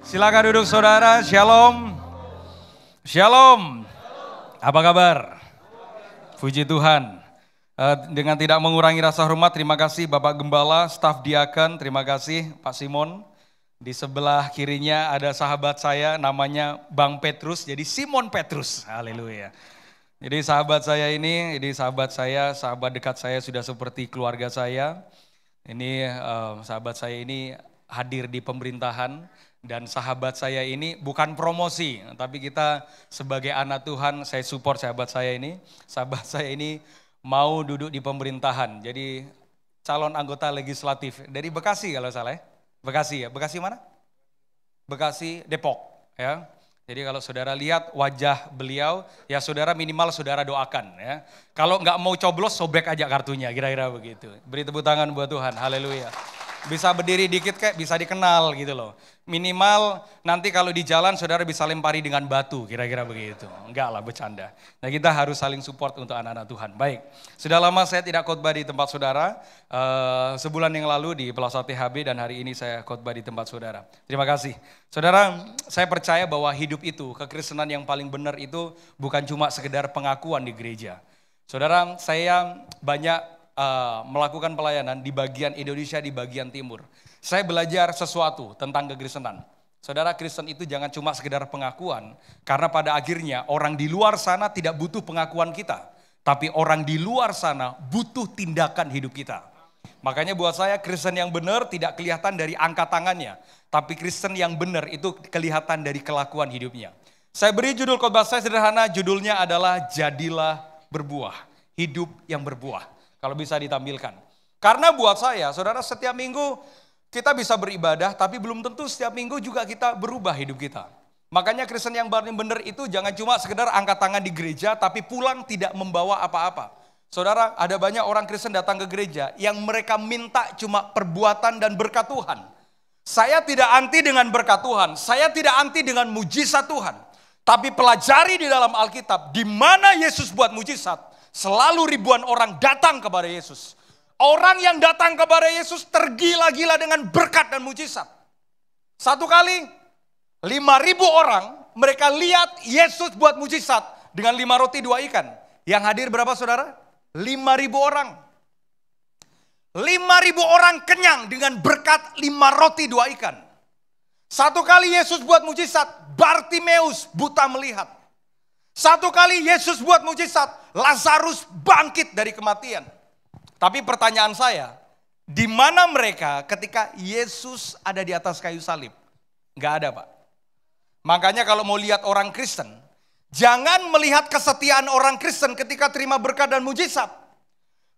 Silakan duduk saudara, shalom. Shalom. Apa kabar? Puji Tuhan. Dengan tidak mengurangi rasa hormat, terima kasih Bapak Gembala, staf diaken, terima kasih Pak Simon. Di sebelah kirinya ada sahabat saya namanya Bang Petrus, jadi Simon Petrus, haleluya. Jadi sahabat saya, sahabat dekat saya sudah seperti keluarga saya. Ini sahabat saya ini hadir di pemerintahan. Dan sahabat saya ini bukan promosi, tapi kita sebagai anak Tuhan, saya support sahabat saya ini. Sahabat saya ini mau duduk di pemerintahan, jadi calon anggota legislatif dari Bekasi kalau salah ya. Bekasi ya, Bekasi mana? Bekasi, Depok ya. Jadi kalau saudara lihat wajah beliau, ya saudara minimal saudara doakan ya. Kalau nggak mau coblos, sobek aja kartunya, kira-kira begitu. Beri tepuk tangan buat Tuhan, haleluya. Bisa berdiri dikit kayak bisa dikenal gitu loh. Minimal nanti kalau di jalan saudara bisa lempari dengan batu, kira-kira begitu. Enggak lah, bercanda. Nah kita harus saling support untuk anak-anak Tuhan. Baik, sudah lama saya tidak khotbah di tempat saudara. Sebulan yang lalu di Plaza THB dan hari ini saya khotbah di tempat saudara. Terima kasih. Saudara, saya percaya bahwa hidup itu, kekristenan yang paling benar itu bukan cuma sekedar pengakuan di gereja. Saudara, saya banyak melakukan pelayanan di bagian Indonesia, di bagian timur. Saya belajar sesuatu tentang kekristenan. Saudara, Kristen itu jangan cuma sekedar pengakuan, karena pada akhirnya orang di luar sana tidak butuh pengakuan kita, tapi orang di luar sana butuh tindakan hidup kita. Makanya buat saya Kristen yang benar tidak kelihatan dari angkat tangannya, tapi Kristen yang benar itu kelihatan dari kelakuan hidupnya. Saya beri judul khotbah saya sederhana, judulnya adalah Jadilah Berbuah, Hidup yang Berbuah. Kalau bisa ditampilkan. Karena buat saya, saudara, setiap minggu kita bisa beribadah, tapi belum tentu setiap minggu juga kita berubah hidup kita. Makanya Kristen yang paling benar itu jangan cuma sekedar angkat tangan di gereja, tapi pulang tidak membawa apa-apa. Saudara, ada banyak orang Kristen datang ke gereja yang mereka minta cuma perbuatan dan berkat Tuhan. Saya tidak anti dengan berkat Tuhan, saya tidak anti dengan mujizat Tuhan. Tapi pelajari di dalam Alkitab, di mana Yesus buat mujizat, selalu ribuan orang datang kepada Yesus. Orang yang datang kepada Yesus tergila-gila dengan berkat dan mujizat. Satu kali 5.000 orang mereka lihat Yesus buat mujizat dengan 5 roti 2 ikan. Yang hadir berapa saudara? 5.000 orang. 5.000 orang kenyang dengan berkat 5 roti 2 ikan. Satu kali Yesus buat mujizat, Bartimeus buta melihat. Satu kali Yesus buat mujizat, Lazarus bangkit dari kematian. Tapi pertanyaan saya, di mana mereka ketika Yesus ada di atas kayu salib? Enggak ada, Pak. Makanya kalau mau lihat orang Kristen, jangan melihat kesetiaan orang Kristen ketika terima berkat dan mujizat.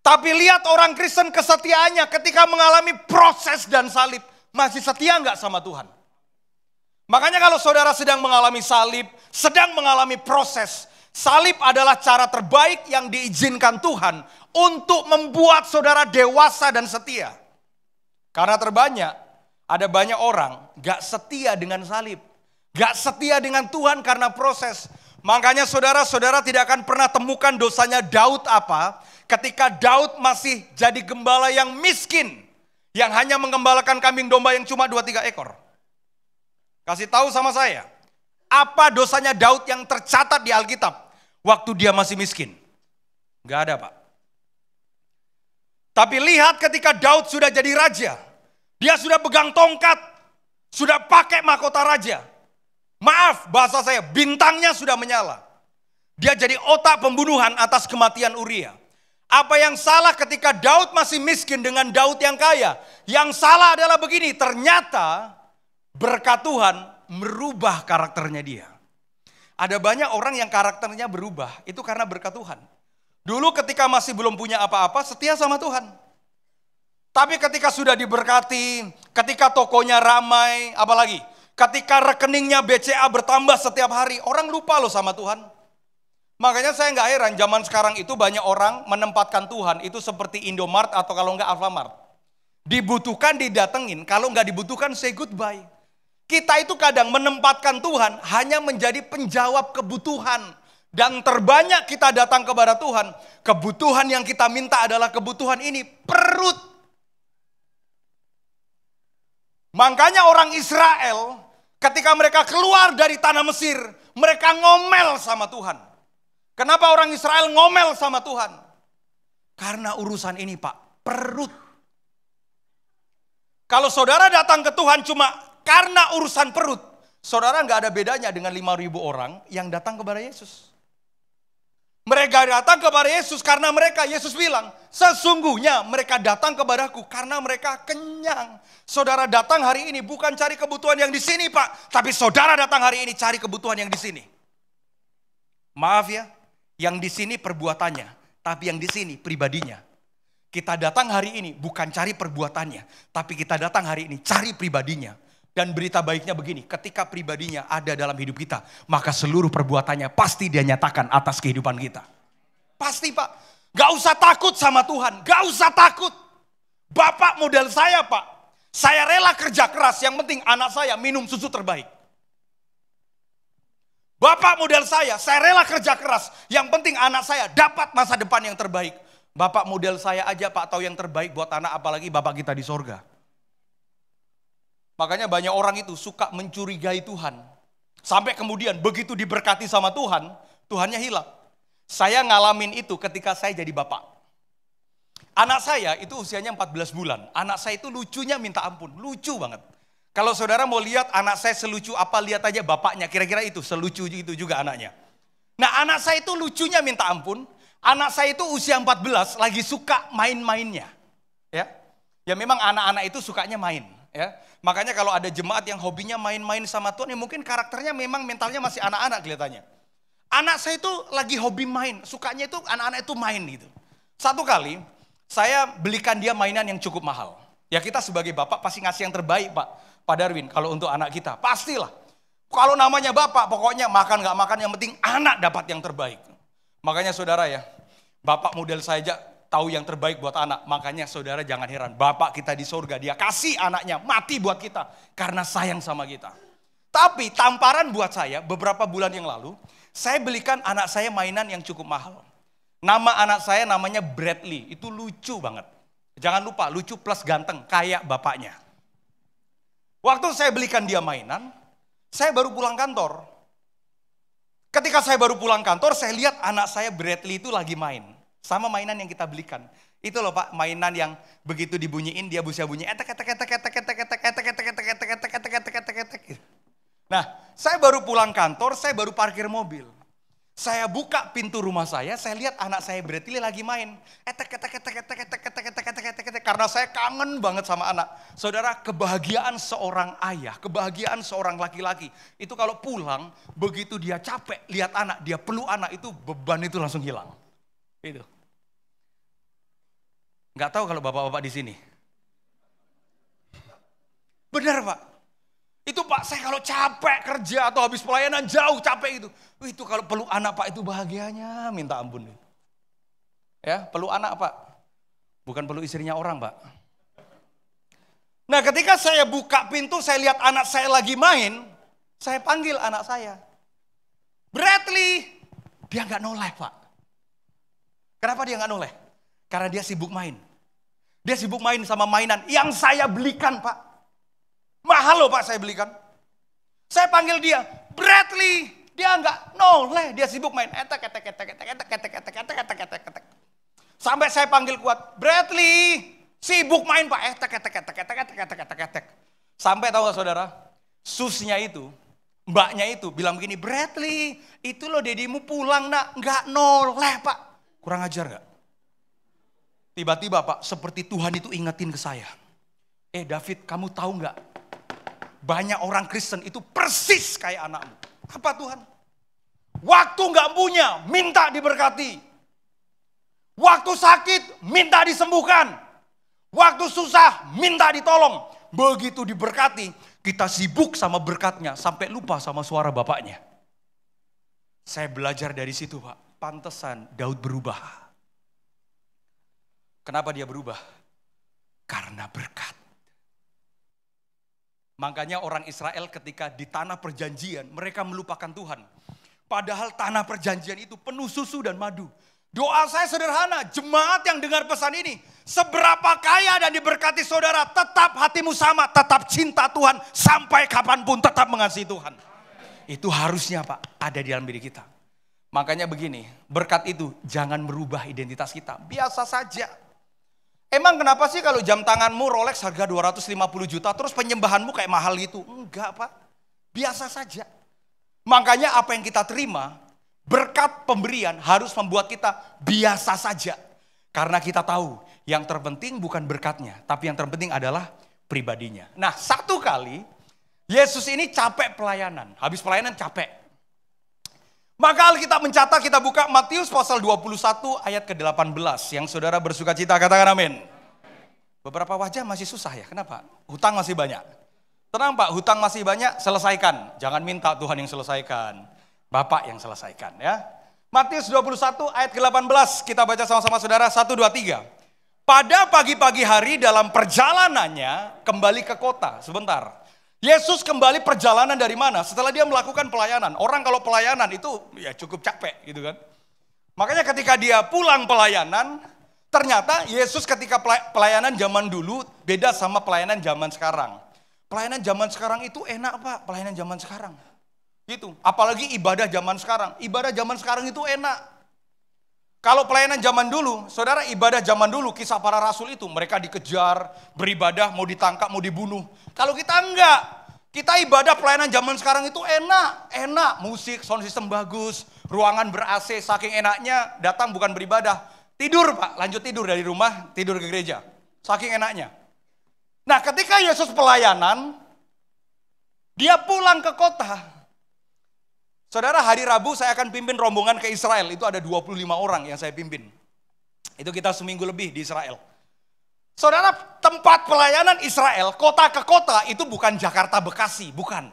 Tapi lihat orang Kristen kesetiaannya ketika mengalami proses dan salib. Masih setia enggak sama Tuhan? Makanya kalau saudara sedang mengalami salib, sedang mengalami proses, salib adalah cara terbaik yang diizinkan Tuhan untuk membuat saudara dewasa dan setia. Karena ada banyak orang gak setia dengan salib, gak setia dengan Tuhan karena proses. Makanya saudara-saudara tidak akan pernah temukan dosanya Daud apa ketika Daud masih jadi gembala yang miskin, yang hanya menggembalakan kambing domba yang cuma 2-3 ekor. Kasih tahu sama saya, apa dosanya Daud yang tercatat di Alkitab waktu dia masih miskin? Gak ada, Pak. Tapi lihat ketika Daud sudah jadi raja, dia sudah pegang tongkat, sudah pakai mahkota raja. Maaf bahasa saya, bintangnya sudah menyala. Dia jadi otak pembunuhan atas kematian Uria. Apa yang salah ketika Daud masih miskin dengan Daud yang kaya? Yang salah adalah begini, ternyata berkat Tuhan merubah karakternya dia. Ada banyak orang yang karakternya berubah, itu karena berkat Tuhan. Dulu ketika masih belum punya apa-apa, setia sama Tuhan. Tapi ketika sudah diberkati, ketika tokonya ramai, apalagi ketika rekeningnya BCA bertambah setiap hari, orang lupa loh sama Tuhan. Makanya saya nggak heran, zaman sekarang itu banyak orang menempatkan Tuhan itu seperti Indomart atau kalau nggak Alfamart. Dibutuhkan didatengin, kalau nggak dibutuhkan say goodbye. Kita itu kadang menempatkan Tuhan hanya menjadi penjawab kebutuhan. Dan terbanyak kita datang kepada Tuhan, kebutuhan yang kita minta adalah kebutuhan ini, perut. Makanya orang Israel Ketika mereka keluar dari tanah Mesir, mereka ngomel sama Tuhan. Kenapa orang Israel ngomel sama Tuhan? Karena urusan ini Pak, perut. Kalau saudara datang ke Tuhan cuma karena urusan perut, saudara nggak ada bedanya dengan 5.000 orang yang datang kepada Yesus. Mereka datang kepada Yesus karena Yesus bilang, sesungguhnya mereka datang kepadaku karena mereka kenyang. Saudara datang hari ini bukan cari kebutuhan yang di sini Pak, tapi saudara datang hari ini cari kebutuhan yang di sini. Maaf ya, yang di sini perbuatannya, tapi yang di sini pribadinya. Kita datang hari ini bukan cari perbuatannya, tapi kita datang hari ini cari pribadinya. Dan berita baiknya begini, ketika pribadinya ada dalam hidup kita, maka seluruh perbuatannya pasti dia nyatakan atas kehidupan kita. Pasti Pak, gak usah takut sama Tuhan, gak usah takut. Bapak model saya Pak, saya rela kerja keras, yang penting anak saya minum susu terbaik. Bapak model saya rela kerja keras, yang penting anak saya dapat masa depan yang terbaik. Bapak model saya aja Pak tahu yang terbaik buat anak, apalagi Bapak kita di sorga. Makanya banyak orang itu suka mencurigai Tuhan. Sampai kemudian begitu diberkati sama Tuhan, Tuhannya hilang. Saya ngalamin itu ketika saya jadi bapak. Anak saya itu usianya 14 bulan. Anak saya itu lucunya minta ampun, lucu banget. Kalau saudara mau lihat anak saya selucu apa, lihat aja bapaknya, kira-kira itu, selucu itu juga anaknya. Nah anak saya itu lucunya minta ampun. Anak saya itu usia 14 lagi suka main-mainnya. Ya memang anak-anak itu sukanya main. Ya, makanya kalau ada jemaat yang hobinya main-main sama Tuhan, ya mungkin karakternya memang mentalnya masih anak-anak kelihatannya. Anak saya itu lagi hobi main, sukanya itu anak-anak itu main gitu. Satu kali saya belikan dia mainan yang cukup mahal. Ya kita sebagai bapak pasti ngasih yang terbaik Pak Darwin kalau untuk anak kita, pastilah. Kalau namanya bapak pokoknya makan gak makan yang penting anak dapat yang terbaik. Makanya saudara ya, bapak model saya aja tahu yang terbaik buat anak. Makanya saudara jangan heran, Bapak kita di surga, dia kasih anaknya mati buat kita karena sayang sama kita. Tapi tamparan buat saya beberapa bulan yang lalu, saya belikan anak saya mainan yang cukup mahal. Nama anak saya namanya Bradley, itu lucu banget. Jangan lupa, lucu plus ganteng, kayak bapaknya. Waktu saya belikan dia mainan, saya baru pulang kantor. Ketika saya baru pulang kantor, saya lihat anak saya Bradley itu lagi main. Sama mainan yang kita belikan. Itu loh Pak, mainan yang begitu dibunyiin dia bisa bunyi etek. Nah, saya baru pulang kantor, saya baru parkir mobil. Saya buka pintu rumah saya lihat anak saya Bradley lagi main. Karena saya kangen banget sama anak. Saudara, kebahagiaan seorang ayah, kebahagiaan seorang laki-laki. Itu kalau pulang, begitu dia capek, lihat anak, dia peluk anak, itu beban itu langsung hilang. Itu. Nggak tahu kalau bapak-bapak di sini. Benar Pak. Itu Pak, saya kalau capek kerja atau habis pelayanan jauh capek itu kalau peluk anak Pak itu bahagianya minta ampun. Ya, peluk anak Pak. Bukan peluk istrinya orang Pak. Nah ketika saya buka pintu, saya lihat anak saya lagi main, saya panggil anak saya. Bradley, dia nggak noleh Pak. Kenapa dia nggak noleh? Karena dia sibuk main. Dia sibuk main sama mainan yang saya belikan Pak. Mahal loh Pak saya belikan. Saya panggil dia, Bradley. Dia nggak noleh, dia sibuk main. Sampai saya panggil kuat, Bradley. Sibuk main Pak. Sampai tahu nggak saudara? Susnya itu, mbaknya itu bilang begini, Bradley, itu loh dedimu pulang nak, nggak noleh Pak. Kurang ajar gak? Tiba-tiba Pak, seperti Tuhan itu ingetin ke saya. David, kamu tahu gak? Banyak orang Kristen itu persis kayak anakmu. Apa Tuhan? Waktu gak punya, minta diberkati. Waktu sakit, minta disembuhkan. Waktu susah, minta ditolong. Begitu diberkati, kita sibuk sama berkatnya, sampai lupa sama suara bapaknya. Saya belajar dari situ Pak. Pantesan Daud berubah. Kenapa dia berubah? Karena berkat. Makanya orang Israel ketika di tanah perjanjian, mereka melupakan Tuhan. Padahal tanah perjanjian itu penuh susu dan madu. Doa saya sederhana, jemaat yang dengar pesan ini, seberapa kaya dan diberkati saudara, tetap hatimu sama, tetap cinta Tuhan, sampai kapanpun tetap mengasihi Tuhan. Itu harusnya Pak, ada di dalam diri kita. Makanya begini, berkat itu jangan merubah identitas kita, biasa saja. Emang kenapa sih kalau jam tanganmu Rolex harga 250 juta, terus penyembahanmu kayak mahal gitu? Enggak Pak, biasa saja. Makanya apa yang kita terima, berkat pemberian harus membuat kita biasa saja. Karena kita tahu yang terpenting bukan berkatnya, tapi yang terpenting adalah pribadinya. Nah, satu kali Yesus ini capek pelayanan, habis pelayanan capek. Maka Alkitab mencatat, kita buka Matius pasal 21 ayat ke-18. Yang saudara bersuka cita, katakan amin. Beberapa wajah masih susah ya, kenapa? Hutang masih banyak. Tenang Pak, hutang masih banyak, selesaikan. Jangan minta Tuhan yang selesaikan. Bapak yang selesaikan ya. Matius 21 ayat ke-18, kita baca sama-sama saudara, 1, 2, 3. Pada pagi-pagi hari dalam perjalanannya kembali ke kota, sebentar. Yesus kembali perjalanan dari mana? Setelah dia melakukan pelayanan. Orang kalau pelayanan itu ya cukup capek gitu kan. Makanya ketika dia pulang pelayanan, ternyata Yesus ketika pelayanan zaman dulu beda sama pelayanan zaman sekarang. Pelayanan zaman sekarang itu enak Pak, pelayanan zaman sekarang. Gitu. Apalagi ibadah zaman sekarang. Ibadah zaman sekarang itu enak. Kalau pelayanan zaman dulu, saudara, ibadah zaman dulu, kisah para rasul itu, mereka dikejar, beribadah, mau ditangkap, mau dibunuh. Kalau kita enggak, kita ibadah pelayanan zaman sekarang itu enak, musik, sound system bagus, ruangan ber-AC, saking enaknya datang bukan beribadah, tidur Pak, lanjut tidur dari rumah, tidur ke gereja, saking enaknya. Nah ketika Yesus pelayanan, dia pulang ke kota. Saudara, hari Rabu saya akan pimpin rombongan ke Israel. Itu ada 25 orang yang saya pimpin. Itu kita seminggu lebih di Israel. Saudara, tempat pelayanan Israel, kota ke kota, itu bukan Jakarta Bekasi, bukan.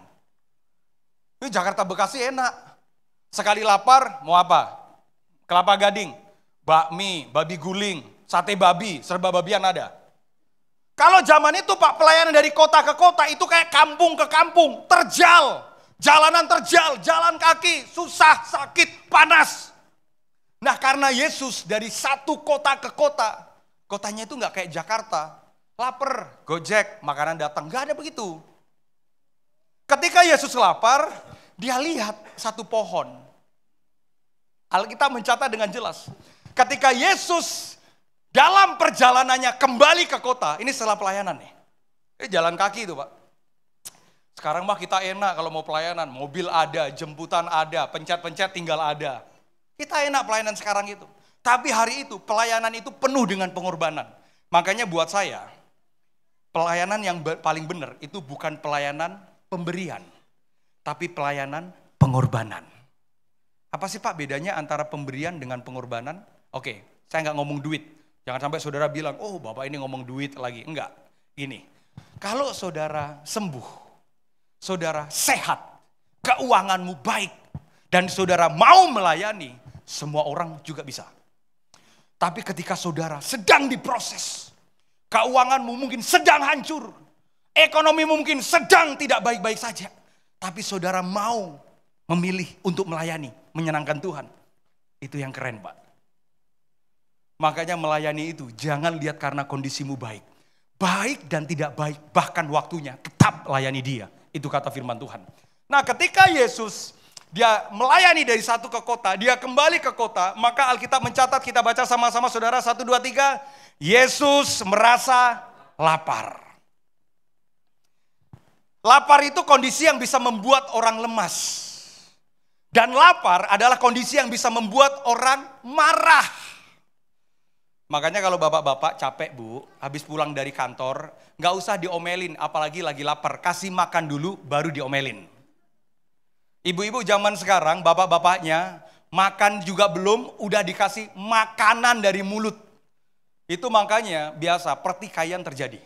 Ini Jakarta Bekasi enak. Sekali lapar, mau apa? Kelapa gading, bakmi, babi guling, sate babi, serba babian ada. Kalau zaman itu Pak, pelayanan dari kota ke kota, itu kayak kampung ke kampung, terjal. Jalanan terjal, jalan kaki, susah, sakit, panas. Nah karena Yesus dari satu kota ke kota, kotanya itu gak kayak Jakarta, lapar, gojek, makanan datang, gak ada begitu. Ketika Yesus lapar, dia lihat satu pohon. Alkitab mencatat dengan jelas. Ketika Yesus dalam perjalanannya kembali ke kota, ini setelah pelayanan nih. Ini jalan kaki itu Pak. Sekarang mah kita enak kalau mau pelayanan, mobil ada, jemputan ada, pencet-pencet tinggal ada. Kita enak pelayanan sekarang itu. Tapi hari itu, pelayanan itu penuh dengan pengorbanan. Makanya buat saya, pelayanan yang paling benar itu bukan pelayanan pemberian, tapi pelayanan pengorbanan. Apa sih Pak bedanya antara pemberian dengan pengorbanan? Oke, saya nggak ngomong duit. Jangan sampai saudara bilang, oh Bapak ini ngomong duit lagi. Enggak, ini. Kalau saudara sembuh, saudara sehat, keuanganmu baik, dan saudara mau melayani, semua orang juga bisa. Tapi ketika saudara sedang diproses, keuanganmu mungkin sedang hancur, ekonomi mungkin sedang tidak baik-baik saja, tapi saudara mau memilih untuk melayani, menyenangkan Tuhan, itu yang keren Pak. Makanya melayani itu jangan lihat karena kondisimu baik. Baik dan tidak baik, bahkan waktunya tetap layani dia. Itu kata firman Tuhan. Nah ketika Yesus dia melayani dari satu ke kota, dia kembali ke kota, maka Alkitab mencatat, kita baca sama-sama saudara, 1, 2, 3. Yesus merasa lapar. Lapar itu kondisi yang bisa membuat orang lemas. Dan lapar adalah kondisi yang bisa membuat orang marah. Makanya kalau bapak-bapak capek Bu, habis pulang dari kantor, gak usah diomelin, apalagi lagi lapar. Kasih makan dulu, baru diomelin. Ibu-ibu zaman sekarang, bapak-bapaknya, makan juga belum, udah dikasih makanan dari mulut. Itu makanya biasa pertikaian terjadi.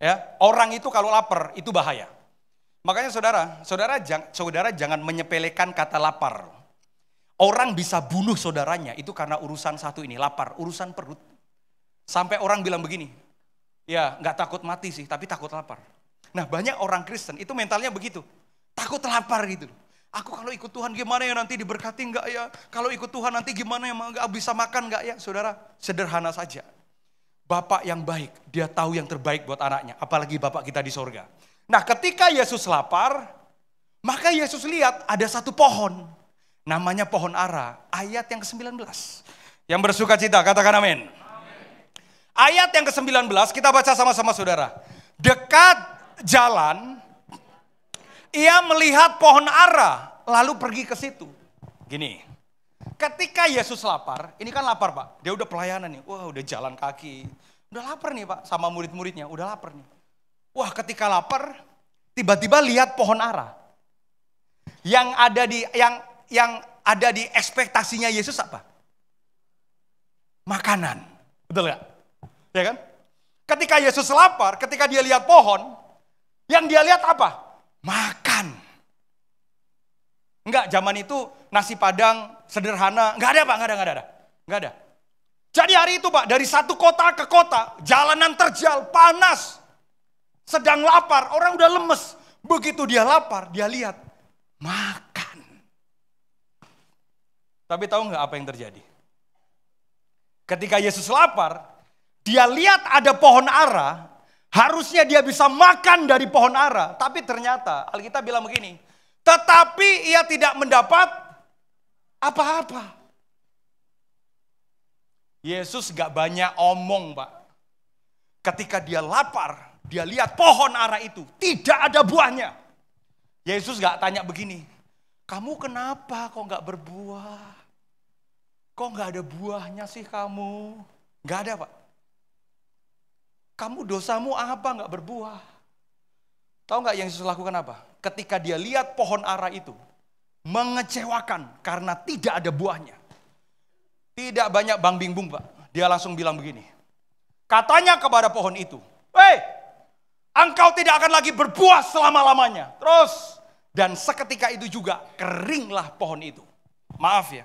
Ya, orang itu kalau lapar, itu bahaya. Makanya saudara jangan menyepelekan kata lapar. Orang bisa bunuh saudaranya itu karena urusan satu ini, lapar, urusan perut. Sampai orang bilang begini, ya gak takut mati sih, tapi takut lapar. Nah banyak orang Kristen itu mentalnya begitu, takut lapar gitu. Aku kalau ikut Tuhan gimana ya nanti diberkati enggak ya? Kalau ikut Tuhan nanti gimana ya, enggak bisa makan enggak ya? Saudara, sederhana saja. Bapak yang baik, dia tahu yang terbaik buat anaknya. Apalagi Bapak kita di sorga. Nah ketika Yesus lapar, maka Yesus lihat ada satu pohon. Namanya pohon ara, ayat yang ke-19. Yang bersuka cita, katakan amin. Ayat yang ke-19 kita baca sama-sama saudara. Dekat jalan, ia melihat pohon ara, lalu pergi ke situ. Gini, ketika Yesus lapar, ini kan lapar Pak, dia udah pelayanan nih, wah udah jalan kaki. Udah lapar nih Pak, sama murid-muridnya, udah lapar nih. Wah ketika lapar, tiba-tiba lihat pohon ara. Yang ada di ekspektasinya Yesus apa? Makanan, betul gak? Ya kan? Ketika Yesus lapar, ketika dia lihat pohon, yang dia lihat apa? Makan. Enggak, zaman itu nasi padang sederhana, enggak ada Pak, enggak ada. Jadi hari itu Pak, dari satu kota ke kota, jalanan terjal, panas, sedang lapar, orang udah lemes. Begitu dia lapar, dia lihat, makan. Tapi tahu nggak apa yang terjadi? Ketika Yesus lapar, dia lihat ada pohon ara, harusnya dia bisa makan dari pohon ara. Tapi ternyata Alkitab bilang begini, tetapi ia tidak mendapat apa-apa. Yesus gak banyak omong Pak. Ketika dia lapar, dia lihat pohon ara itu, tidak ada buahnya. Yesus gak tanya begini, kamu kenapa kok gak berbuah? Kok gak ada buahnya sih kamu? Gak ada Pak. Kamu dosamu apa gak berbuah? Tahu gak yang Yesus lakukan apa? Ketika dia lihat pohon ara itu, mengecewakan karena tidak ada buahnya. Tidak banyak bang bingbung Pak. Dia langsung bilang begini. Katanya kepada pohon itu, "Hei, engkau tidak akan lagi berbuah selama-lamanya." Terus, dan seketika itu juga keringlah pohon itu. Maaf ya.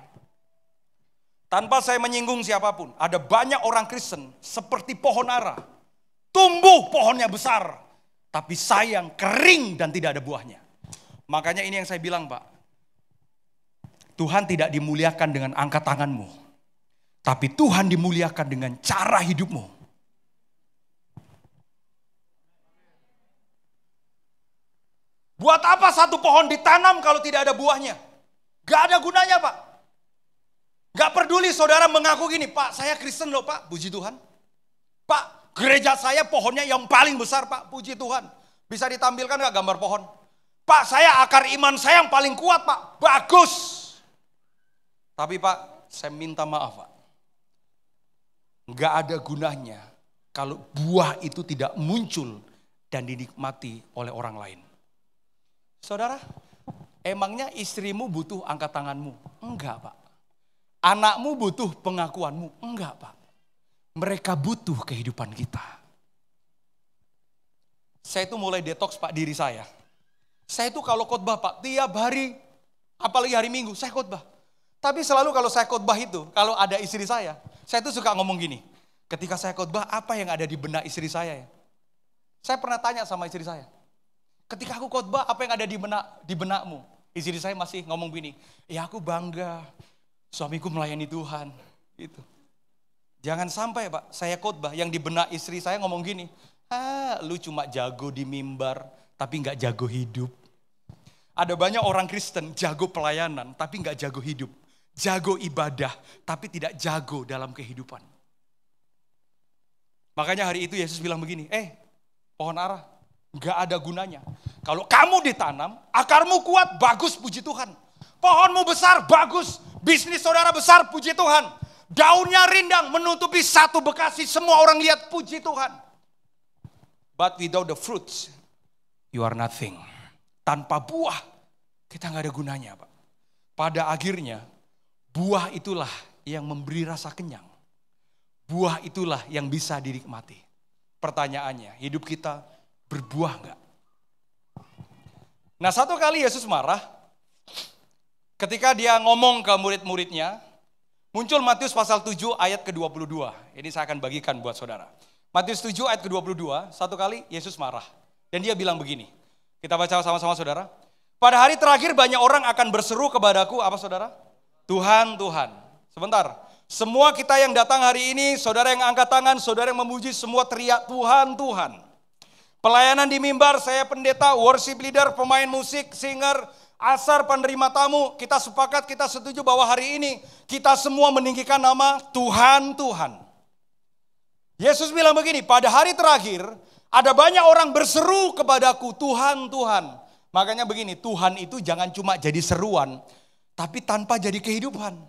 Tanpa saya menyinggung siapapun, ada banyak orang Kristen seperti pohon ara. Tumbuh pohonnya besar, tapi sayang kering dan tidak ada buahnya. Makanya ini yang saya bilang Pak. Tuhan tidak dimuliakan dengan angkat tanganmu, tapi Tuhan dimuliakan dengan cara hidupmu. Buat apa satu pohon ditanam kalau tidak ada buahnya? Gak ada gunanya Pak. Gak peduli saudara mengaku gini, Pak saya Kristen loh Pak, puji Tuhan. Pak gereja saya pohonnya yang paling besar Pak, puji Tuhan. Bisa ditampilkan gak gambar pohon? Pak saya akar iman saya yang paling kuat Pak, bagus. Tapi Pak saya minta maaf Pak. Gak ada gunanya kalau buah itu tidak muncul dan dinikmati oleh orang lain. Saudara, emangnya istrimu butuh angkat tanganmu? Enggak Pak. Anakmu butuh pengakuanmu? Enggak Pak. Mereka butuh kehidupan kita. Saya itu mulai detoks Pak diri saya. Saya itu kalau khotbah Pak, tiap hari, apalagi hari Minggu, saya khotbah. Tapi selalu kalau saya khotbah itu, kalau ada istri saya itu suka ngomong gini. Ketika saya khotbah, apa yang ada di benak istri saya ya? Saya pernah tanya sama istri saya. Ketika aku khotbah, apa yang ada di benakmu? Istri saya masih ngomong gini, ya aku bangga, suamiku melayani Tuhan. Gitu. Jangan sampai Pak, saya khotbah yang di benak istri saya ngomong gini, lu cuma jago di mimbar, tapi gak jago hidup. Ada banyak orang Kristen jago pelayanan, tapi gak jago hidup. Jago ibadah, tapi tidak jago dalam kehidupan. Makanya hari itu Yesus bilang begini, pohon ara, gak ada gunanya. Kalau kamu ditanam, akarmu kuat, bagus, puji Tuhan. Pohonmu besar, bagus. Bisnis saudara besar, puji Tuhan. Daunnya rindang, menutupi satu Bekasi, semua orang lihat, puji Tuhan. But without the fruits, you are nothing. Tanpa buah, kita gak ada gunanya Pak. Pada akhirnya, buah itulah yang memberi rasa kenyang. Buah itulah yang bisa dinikmati. Pertanyaannya, hidup kita berbuah gak? Nah satu kali Yesus marah, ketika dia ngomong ke murid-muridnya, muncul Matius pasal 7 ayat ke-22. Ini saya akan bagikan buat saudara. Matius 7 ayat ke-22, satu kali Yesus marah. Dan dia bilang begini, kita baca sama-sama saudara. Pada hari terakhir banyak orang akan berseru kepadaku, apa saudara? Tuhan, Tuhan. Sebentar, semua kita yang datang hari ini, saudara yang angkat tangan, saudara yang memuji, semua teriak Tuhan, Tuhan. Pelayanan di mimbar, saya pendeta, worship leader, pemain musik, singer, asar, penerima tamu, kita sepakat, kita setuju bahwa hari ini kita semua meninggikan nama Tuhan, Tuhan. Yesus bilang begini, pada hari terakhir ada banyak orang berseru kepadaku, Tuhan, Tuhan. Makanya begini, Tuhan itu jangan cuma jadi seruan, tapi tanpa jadi kehidupan.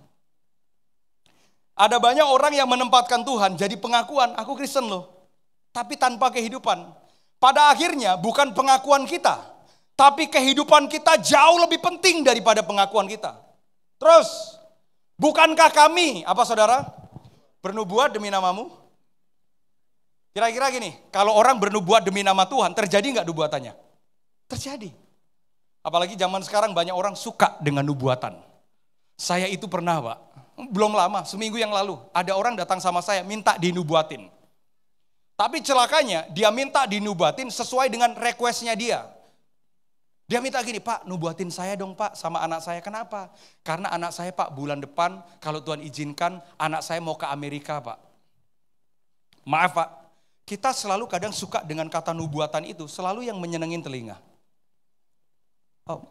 Ada banyak orang yang menempatkan Tuhan jadi pengakuan, aku Kristen loh, tapi tanpa kehidupan. Pada akhirnya bukan pengakuan kita, tapi kehidupan kita jauh lebih penting daripada pengakuan kita. Terus, bukankah kami, apa saudara, bernubuat demi namamu? Kira-kira gini, kalau orang bernubuat demi nama Tuhan, terjadi nggak nubuatannya? Terjadi. Apalagi zaman sekarang banyak orang suka dengan nubuatan. Saya itu pernah Pak, belum lama, seminggu yang lalu, ada orang datang sama saya minta dinubuatin. Tapi celakanya dia minta dinubuatin sesuai dengan requestnya dia. Dia minta gini, Pak nubuatin saya dong Pak sama anak saya. Kenapa? Karena anak saya Pak bulan depan kalau Tuhan izinkan anak saya mau ke Amerika Pak. Maaf Pak, kita selalu kadang suka dengan kata nubuatan itu selalu yang menyenengin telinga. Oh,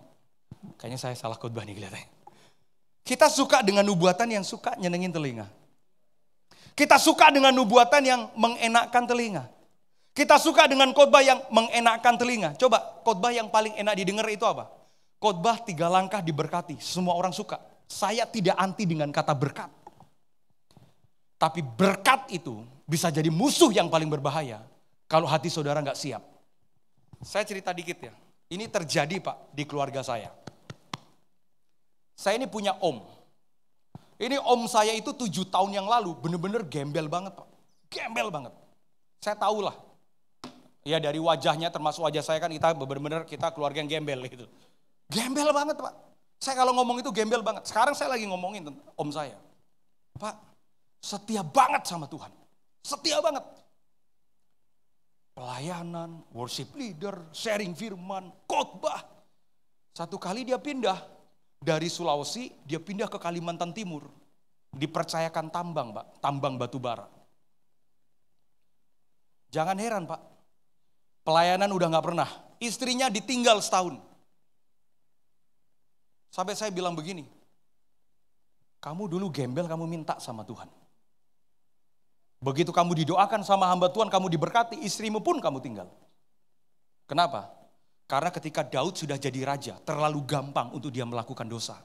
kayaknya saya salah khotbah nih kelihatannya. Kita suka dengan nubuatan yang suka nyenengin telinga. Kita suka dengan nubuatan yang mengenakkan telinga. Kita suka dengan khotbah yang mengenakkan telinga. Coba khotbah yang paling enak didengar itu apa? Khotbah 3 langkah diberkati. Semua orang suka. Saya tidak anti dengan kata berkat. Tapi berkat itu bisa jadi musuh yang paling berbahaya kalau hati saudara nggak siap. Saya cerita dikit ya. Ini terjadi Pak di keluarga saya. Saya ini punya om. Ini om saya itu 7 tahun yang lalu bener-bener gembel banget Pak. Gembel banget. Saya tahu lah. Ya dari wajahnya termasuk wajah saya kan kita bener-bener kita keluarga yang gembel gitu. Gembel banget Pak. Saya kalau ngomong itu gembel banget. Sekarang saya lagi ngomongin tentang om saya. Pak, setia banget sama Tuhan. Setia banget. Pelayanan, worship leader, sharing firman, khotbah. Satu kali dia pindah dari Sulawesi, dia pindah ke Kalimantan Timur. Dipercayakan tambang, Pak, tambang batu bara. Jangan heran, Pak. Pelayanan udah gak pernah. Istrinya ditinggal setahun. Sampai saya bilang begini, kamu dulu gembel, kamu minta sama Tuhan. Begitu kamu didoakan sama hamba Tuhan, kamu diberkati, istrimu pun kamu tinggal. Kenapa? Karena ketika Daud sudah jadi raja, terlalu gampang untuk dia melakukan dosa.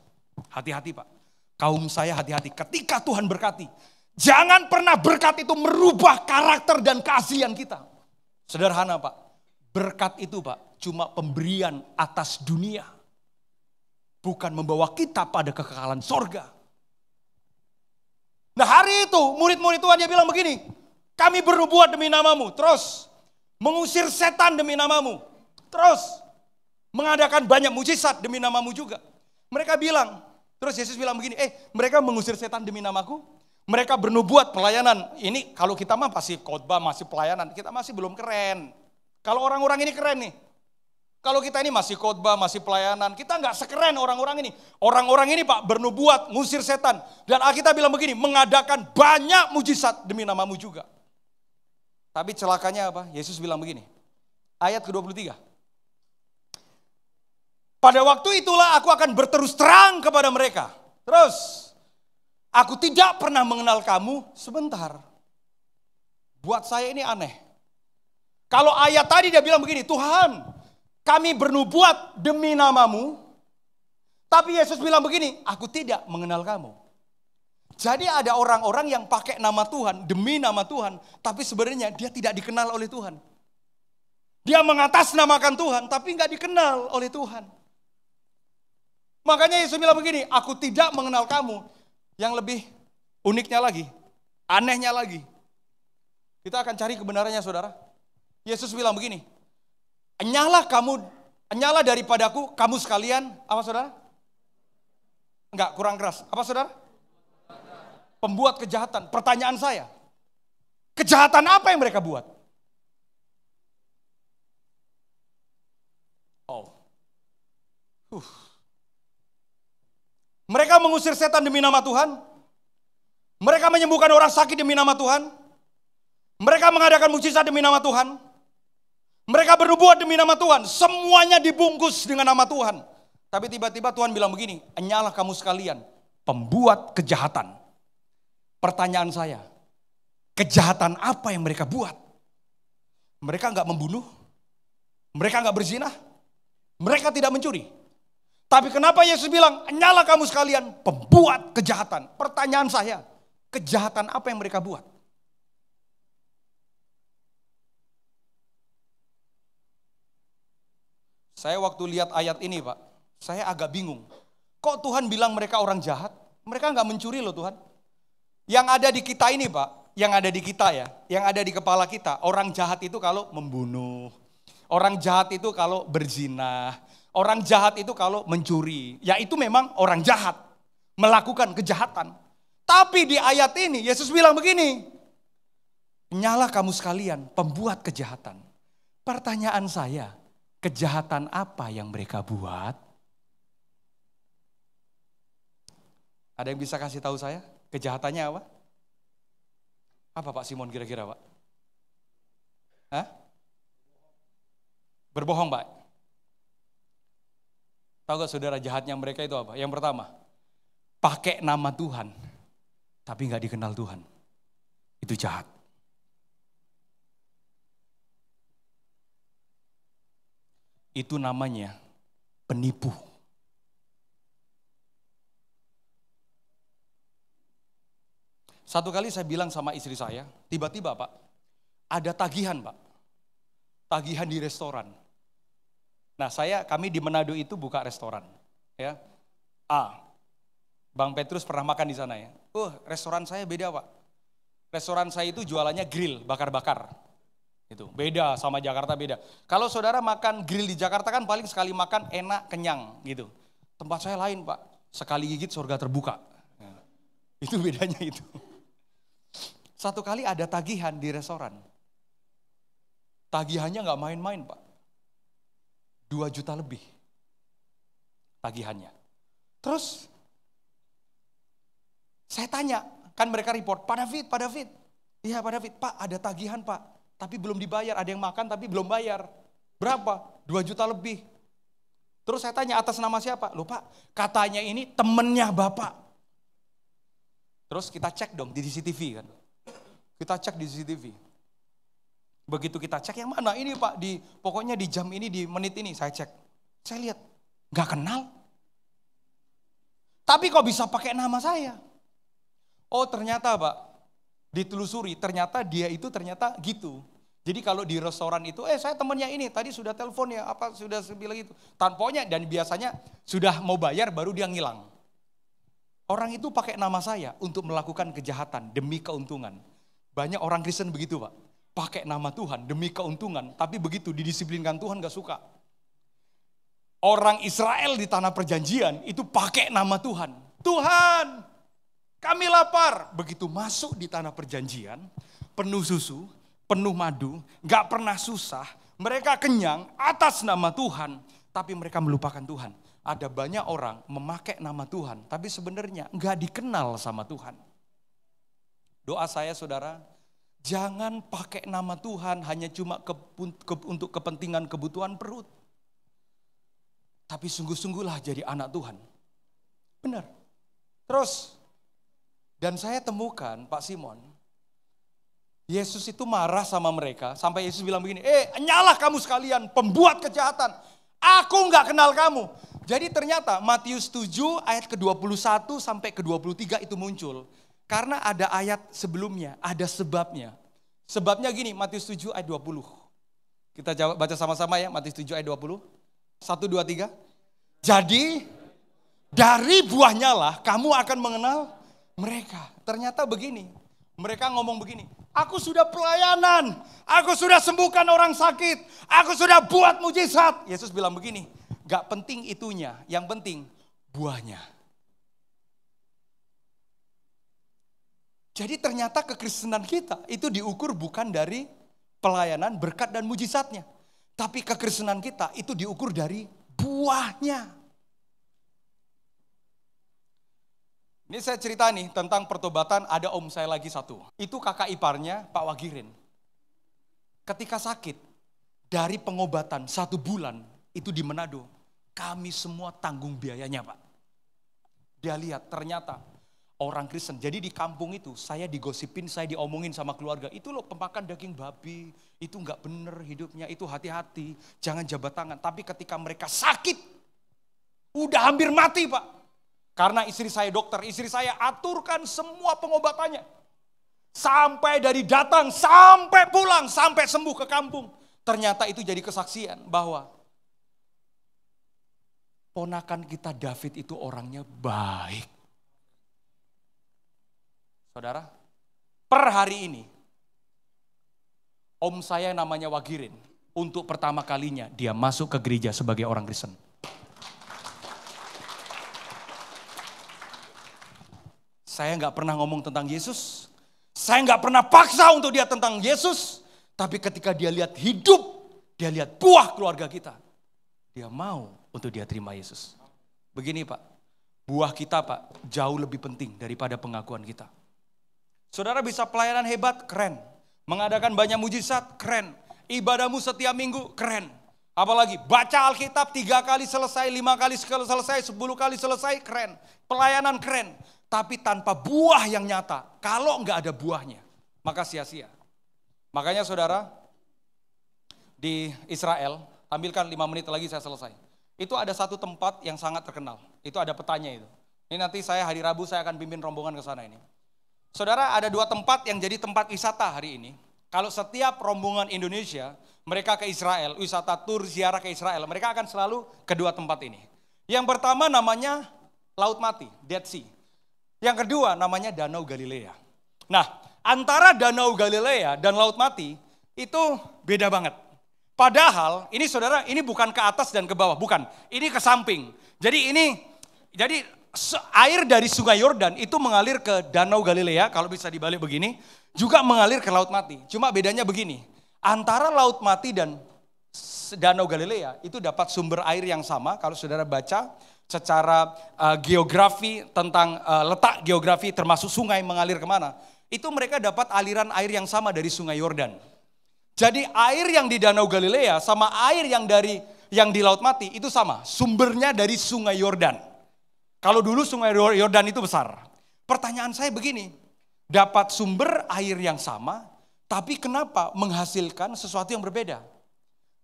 Hati-hati Pak, kaum saya hati-hati. Ketika Tuhan berkati, jangan pernah berkat itu merubah karakter dan keaslian kita. Sederhana Pak, berkat itu Pak, cuma pemberian atas dunia. Bukan membawa kita pada kekekalan sorga. Nah hari itu murid-murid Tuhan dia bilang begini, kami bernubuat demi namamu, terus mengusir setan demi namamu, terus mengadakan banyak mujizat demi namamu juga. Mereka bilang, terus Yesus bilang begini, mereka mengusir setan demi namaku, mereka bernubuat pelayanan. Ini kalau kita mah masih khotbah, masih pelayanan, kita masih belum keren. Kalau orang-orang ini keren nih. Kalau kita ini masih khotbah, masih pelayanan, kita nggak sekeren orang-orang ini. Orang-orang ini Pak bernubuat, ngusir setan. Dan Alkitab bilang begini, mengadakan banyak mujizat demi namamu juga. Tapi celakanya apa? Yesus bilang begini, ayat ke-23. Pada waktu itulah aku akan berterus terang kepada mereka. Terus, aku tidak pernah mengenal kamu sebentar. Buat saya ini aneh. Kalau ayat tadi dia bilang begini, Tuhan, kami bernubuat demi namamu, tapi Yesus bilang begini, aku tidak mengenal kamu. Jadi ada orang-orang yang pakai nama Tuhan, demi nama Tuhan, tapi sebenarnya dia tidak dikenal oleh Tuhan. Dia mengatasnamakan Tuhan, tapi nggak dikenal oleh Tuhan. Makanya Yesus bilang begini, aku tidak mengenal kamu. Yang lebih uniknya lagi, anehnya lagi. Kita akan cari kebenarannya saudara. Yesus bilang begini, Enyahlah daripadaku, kamu sekalian, apa saudara? Enggak, kurang keras. Apa saudara? Pembuat kejahatan. Pertanyaan saya, kejahatan apa yang mereka buat? Oh, Mereka mengusir setan demi nama Tuhan. Mereka menyembuhkan orang sakit demi nama Tuhan. Mereka mengadakan mukjizat demi nama Tuhan. Mereka bernubuat demi nama Tuhan. Semuanya dibungkus dengan nama Tuhan. Tapi tiba-tiba Tuhan bilang begini, enyalah kamu sekalian, pembuat kejahatan. Pertanyaan saya, kejahatan apa yang mereka buat? Mereka enggak membunuh, mereka enggak berzina, mereka tidak mencuri. Tapi kenapa Yesus bilang, enyalah kamu sekalian, pembuat kejahatan? Pertanyaan saya, kejahatan apa yang mereka buat? Saya waktu lihat ayat ini Pak, saya agak bingung. Kok Tuhan bilang mereka orang jahat? Mereka enggak mencuri loh Tuhan. Yang ada di kita ini Pak, yang ada di kita ya, yang ada di kepala kita, orang jahat itu kalau membunuh, orang jahat itu kalau berzina, orang jahat itu kalau mencuri. Ya itu memang orang jahat, melakukan kejahatan. Tapi di ayat ini Yesus bilang begini, enyalah kamu sekalian pembuat kejahatan. Pertanyaan saya, kejahatan apa yang mereka buat? Ada yang bisa kasih tahu saya? Kejahatannya apa? Apa Pak Simon kira-kira Pak? Hah? Berbohong Pak. Tahu gak saudara jahatnya mereka itu apa? Yang pertama, pakai nama Tuhan, tapi gak dikenal Tuhan. Itu jahat. Itu namanya penipu. Satu kali saya bilang sama istri saya, tiba-tiba Pak, ada tagihan Pak. Tagihan di restoran. Nah kami di Manado itu buka restoran. Ya. Bang Petrus pernah makan di sana ya. Restoran saya beda Pak. Restoran saya itu jualannya grill, bakar-bakar. Itu beda sama Jakarta beda. Kalau saudara makan grill di Jakarta kan paling sekali makan enak, kenyang gitu. Tempat saya lain Pak, sekali gigit surga terbuka. Ya. Itu bedanya itu. Satu kali ada tagihan di restoran. Tagihannya gak main-main Pak. 2 juta lebih tagihannya. Terus saya tanya, kan mereka report, Pak David. Iya Pak David, Pak ada tagihan Pak, tapi belum dibayar. Ada yang makan tapi belum bayar. Berapa? 2 juta lebih. Terus saya tanya atas nama siapa? Loh Pak, katanya ini temennya Bapak. Terus kita cek dong di CCTV kan. Kita cek di CCTV. Begitu kita cek yang mana ini Pak, pokoknya di jam ini, di menit ini saya cek. Saya lihat, gak kenal. Tapi kok bisa pakai nama saya? Oh ternyata Pak, ditelusuri, ternyata dia itu ternyata gitu. Jadi kalau di restoran itu, saya temannya ini, tadi sudah telepon ya, sudah bilang gitu. Tanpanya dan biasanya sudah mau bayar baru dia ngilang. Orang itu pakai nama saya untuk melakukan kejahatan demi keuntungan. Banyak orang Kristen begitu Pak. Pakai nama Tuhan demi keuntungan, tapi begitu didisiplinkan Tuhan gak suka. Orang Israel di tanah perjanjian itu pakai nama Tuhan. Tuhan, kami lapar. Begitu masuk di tanah perjanjian, penuh susu, penuh madu, gak pernah susah. Mereka kenyang atas nama Tuhan, tapi mereka melupakan Tuhan. Ada banyak orang memakai nama Tuhan, tapi sebenarnya gak dikenal sama Tuhan. Doa saya saudara, jangan pakai nama Tuhan hanya cuma untuk kepentingan kebutuhan perut. Tapi sungguh-sungguhlah jadi anak Tuhan. Benar. Terus, dan saya temukan Pak Simon, Yesus itu marah sama mereka, sampai Yesus bilang begini, enyalah kamu sekalian pembuat kejahatan, aku gak kenal kamu. Jadi ternyata Matius 7 ayat ke-21 sampai ke-23 itu muncul. Karena ada ayat sebelumnya, ada sebabnya. Sebabnya gini, Matius 7 ayat 20. Kita baca sama-sama ya, Matius 7 ayat 20. 1, 2, 3. Jadi, dari buahnya lah kamu akan mengenal mereka. Ternyata begini, mereka ngomong begini. Aku sudah pelayanan, aku sudah sembuhkan orang sakit, aku sudah buat mujizat. Yesus bilang begini, gak penting itunya, yang penting buahnya. Jadi ternyata kekristenan kita itu diukur bukan dari pelayanan, berkat dan mujizatnya. Tapi kekristenan kita itu diukur dari buahnya. Ini saya cerita nih tentang pertobatan, ada om saya lagi satu. Itu kakak iparnya Pak Wagirin. Ketika sakit, dari pengobatan 1 bulan itu di Manado, kami semua tanggung biayanya Pak. Dia lihat ternyata orang Kristen. Jadi di kampung itu saya digosipin, saya diomongin sama keluarga. Itu loh pemakan daging babi, itu enggak bener hidupnya, itu hati-hati, jangan jabat tangan. Tapi ketika mereka sakit, udah hampir mati Pak. Karena istri saya dokter, istri saya aturkan semua pengobatannya. Sampai dari datang, sampai pulang, sampai sembuh ke kampung. Ternyata itu jadi kesaksian bahwa ponakan kita David itu orangnya baik. Saudara, per hari ini, om saya namanya Wagirin, untuk pertama kalinya dia masuk ke gereja sebagai orang Kristen. Saya nggak pernah ngomong tentang Yesus, saya nggak pernah paksa untuk dia tentang Yesus, tapi ketika dia lihat hidup, dia lihat buah keluarga kita, dia mau untuk dia terima Yesus. Begini Pak, buah kita Pak jauh lebih penting daripada pengakuan kita. Saudara bisa pelayanan hebat, keren. Mengadakan banyak mujizat, keren. Ibadahmu setiap minggu, keren. Apalagi baca Alkitab 3 kali selesai, 5 kali selesai, 10 kali selesai, keren. Pelayanan keren. Tapi tanpa buah yang nyata, kalau nggak ada buahnya, maka sia-sia. Makanya saudara, di Israel, tampilkan 5 menit lagi saya selesai. Itu ada satu tempat yang sangat terkenal, itu ada petanya itu. Ini nanti saya hari Rabu saya akan pimpin rombongan ke sana ini. Saudara, ada 2 tempat yang jadi tempat wisata hari ini. Kalau setiap rombongan Indonesia, mereka ke Israel, wisata tur ziarah ke Israel, mereka akan selalu ke 2 tempat ini. Yang pertama namanya Laut Mati, Dead Sea. Yang kedua namanya Danau Galilea. Nah, antara Danau Galilea dan Laut Mati itu beda banget. Padahal ini saudara, ini bukan ke atas dan ke bawah, bukan. Ini ke samping. Jadi air dari Sungai Yordan itu mengalir ke Danau Galilea, kalau bisa dibalik begini, juga mengalir ke Laut Mati. Cuma bedanya begini, antara Laut Mati dan Danau Galilea itu dapat sumber air yang sama. Kalau saudara baca secara geografi tentang letak geografi termasuk sungai mengalir kemana, itu mereka dapat aliran air yang sama dari Sungai Yordan. Jadi air yang di Danau Galilea sama air yang di Laut Mati itu sama, sumbernya dari Sungai Yordan. Kalau dulu Sungai Yordan itu besar. Pertanyaan saya begini, dapat sumber air yang sama, tapi kenapa menghasilkan sesuatu yang berbeda?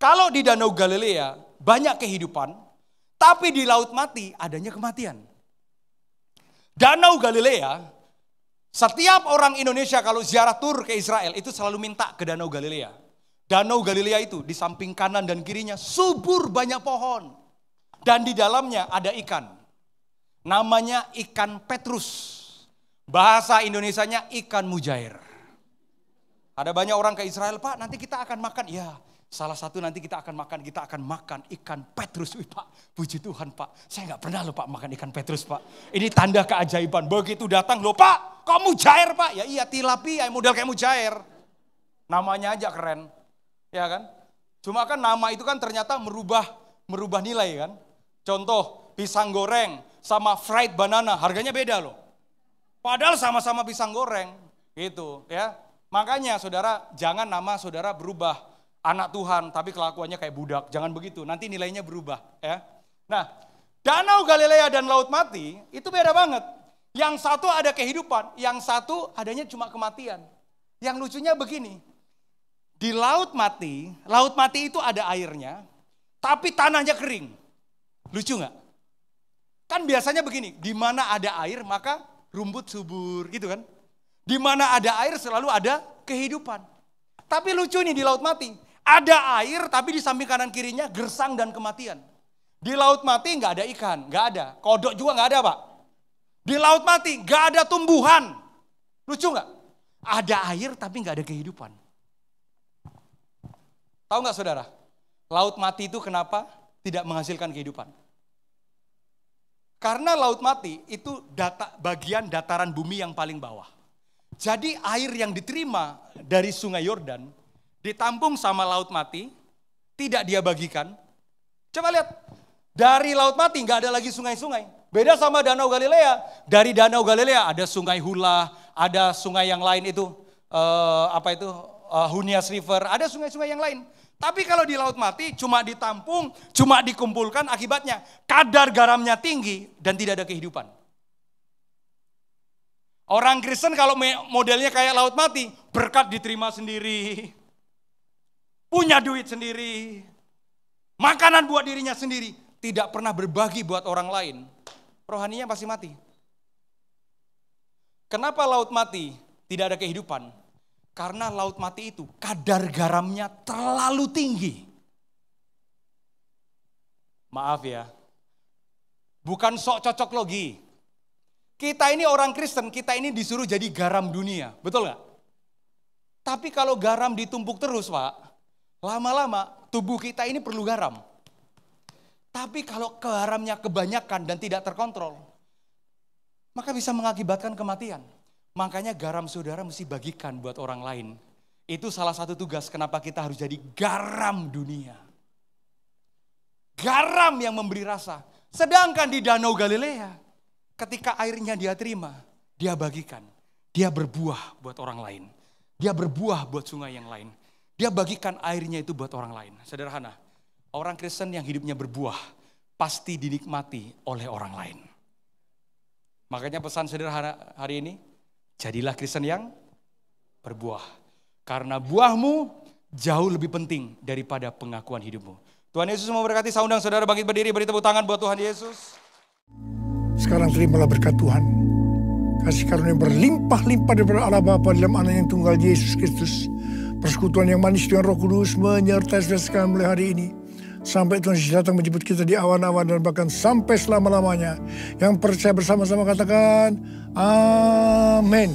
Kalau di Danau Galilea banyak kehidupan, tapi di Laut Mati adanya kematian. Danau Galilea, setiap orang Indonesia kalau ziarah tur ke Israel itu selalu minta ke Danau Galilea. Danau Galilea itu di samping kanan dan kirinya subur banyak pohon. Dan di dalamnya ada ikan. Namanya ikan Petrus. Bahasa Indonesianya ikan mujair. Ada banyak orang ke Israel, Pak nanti kita akan makan. Ya, salah satu nanti kita akan makan ikan Petrus. Wih Pak, puji Tuhan Pak. Saya nggak pernah loh Pak makan ikan Petrus Pak. Ini tanda keajaiban. Begitu datang loh Pak, kok mujair Pak? Ya iya tilapia model kayak mujair. Namanya aja keren. Ya kan? Cuma kan nama itu kan ternyata merubah nilai kan. Contoh pisang goreng sama fried banana harganya beda loh. Padahal sama-sama pisang goreng gitu ya. Makanya saudara jangan nama saudara berubah. Anak Tuhan, tapi kelakuannya kayak budak. Jangan begitu, nanti nilainya berubah. Ya. Nah, Danau Galilea dan Laut Mati itu beda banget. Yang satu ada kehidupan, yang satu adanya cuma kematian. Yang lucunya begini, di Laut Mati itu ada airnya, tapi tanahnya kering. Lucu nggak? Kan biasanya begini, di mana ada air maka rumput subur gitu kan. Di mana ada air selalu ada kehidupan. Tapi lucu nih di Laut Mati. Ada air tapi di samping kanan kirinya gersang dan kematian. Di Laut Mati nggak ada ikan, nggak ada. Kodok juga nggak ada Pak. Di Laut Mati nggak ada tumbuhan. Lucu nggak? Ada air tapi nggak ada kehidupan. Tahu nggak saudara? Laut Mati itu kenapa tidak menghasilkan kehidupan? Karena Laut Mati itu bagian dataran bumi yang paling bawah. Jadi air yang diterima dari Sungai Yordan ditampung sama Laut Mati, tidak dia bagikan. Coba lihat, dari Laut Mati nggak ada lagi sungai-sungai. Beda sama Danau Galilea. Dari Danau Galilea ada sungai Hula, ada sungai yang lain itu, Hunias River, ada sungai-sungai yang lain. Tapi kalau di Laut Mati cuma ditampung, cuma dikumpulkan, akibatnya kadar garamnya tinggi dan tidak ada kehidupan. Orang Kristen kalau modelnya kayak Laut Mati, berkat diterima sendiri, punya duit sendiri, makanan buat dirinya sendiri, tidak pernah berbagi buat orang lain. Rohaninya pasti mati. Kenapa Laut Mati tidak ada kehidupan? Karena Laut Mati itu kadar garamnya terlalu tinggi. Maaf ya, bukan sok cocok logi. Kita ini orang Kristen, kita ini disuruh jadi garam dunia, betul gak? Tapi kalau garam ditumpuk terus Pak, lama-lama tubuh kita ini perlu garam. Tapi kalau garamnya kebanyakan dan tidak terkontrol, maka bisa mengakibatkan kematian. Makanya garam saudara mesti bagikan buat orang lain. Itu salah satu tugas kenapa kita harus jadi garam dunia. Garam yang memberi rasa. Sedangkan di Danau Galilea, ketika airnya dia terima, dia bagikan. Dia berbuah buat orang lain. Dia berbuah buat sungai yang lain. Dia bagikan airnya itu buat orang lain. Sederhana. Orang Kristen yang hidupnya berbuah pasti dinikmati oleh orang lain. Makanya pesan sederhana hari ini, jadilah Kristen yang berbuah. Karena buahmu jauh lebih penting daripada pengakuan hidupmu. Tuhan Yesus memberkati. Saya undang saudara bangkit berdiri, beri tepuk tangan buat Tuhan Yesus. Sekarang terimalah berkat Tuhan. Kasih karunia berlimpah-limpah daripada Allah Bapa dalam Anak yang tunggal Yesus Kristus. Persekutuan yang manis dengan Roh Kudus menyertai saudara sekalian mulai hari ini. Sampai Tuhan Yesus datang menjemput kita di awan-awan dan bahkan sampai selama-lamanya. Yang percaya bersama-sama katakan, Amin.